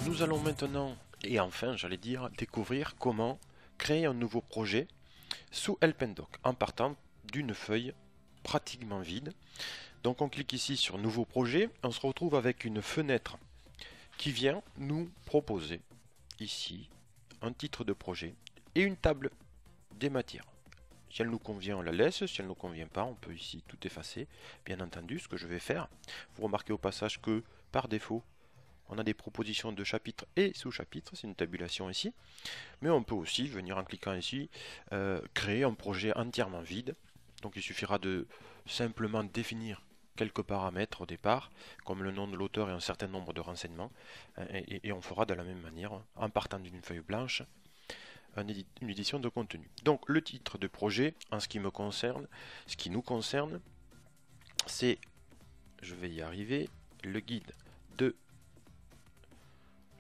Nous allons maintenant, et enfin j'allais dire, découvrir comment créer un nouveau projet sous Helpendoc en partant d'une feuille pratiquement vide. Donc on clique ici sur Nouveau projet, on se retrouve avec une fenêtre qui vient nous proposer ici un titre de projet et une table des matières. Si elle nous convient, on la laisse. Si elle ne nous convient pas, on peut ici tout effacer. Bien entendu, ce que je vais faire. Vous remarquez au passage que par défaut, on a des propositions de chapitres et sous-chapitres. C'est une tabulation ici. Mais on peut aussi venir en cliquant ici, créer un projet entièrement vide. Donc il suffira de simplement définir quelques paramètres au départ, comme le nom de l'auteur et un certain nombre de renseignements. Et on fera de la même manière, en partant d'une feuille blanche, une édition de contenu. Donc le titre de projet, en ce qui me concerne, ce qui nous concerne, c'est, je vais y arriver, le guide de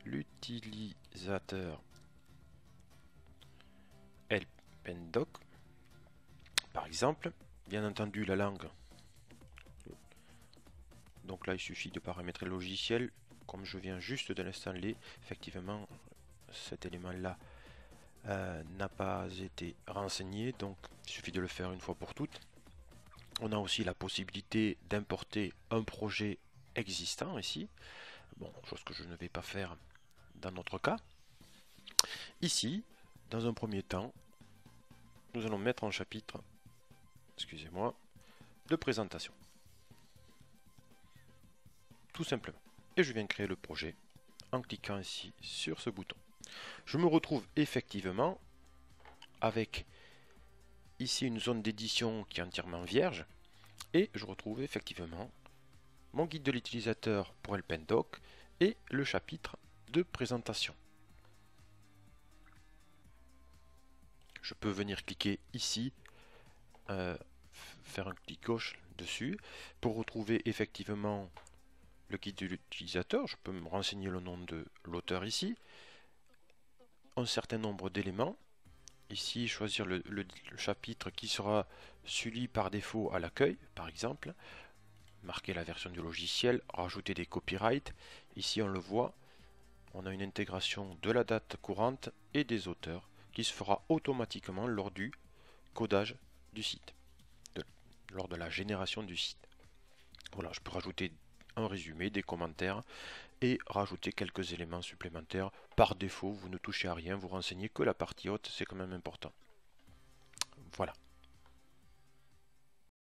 l'utilisateur Helpendoc, par exemple. Bien entendu, la langue. Donc là, il suffit de paramétrer le logiciel. Comme je viens juste de l'installer, effectivement, cet élément-là n'a pas été renseigné. Donc, il suffit de le faire une fois pour toutes. On a aussi la possibilité d'importer un projet existant ici. Bon, chose que je ne vais pas faire dans notre cas. Ici, dans un premier temps, nous allons mettre un chapitre, excusez-moi, de présentation. Tout simplement. Et je viens créer le projet en cliquant ici sur ce bouton. Je me retrouve effectivement avec ici une zone d'édition qui est entièrement vierge et je retrouve effectivement mon guide de l'utilisateur pour Helpendoc et le chapitre de présentation. Je peux venir cliquer ici, faire un clic gauche dessus pour retrouver effectivement le guide de l'utilisateur. Je peux me renseigner le nom de l'auteur ici, un certain nombre d'éléments. Ici, choisir le chapitre qui sera celui par défaut à l'accueil, par exemple. Marquer la version du logiciel, rajouter des copyrights. Ici, on le voit, on a une intégration de la date courante et des auteurs qui se fera automatiquement lors du codage du site, lors de la génération du site. Voilà, je peux rajouter un résumé, des commentaires et rajouter quelques éléments supplémentaires. Par défaut, vous ne touchez à rien, vous renseignez que la partie haute, c'est quand même important. Voilà.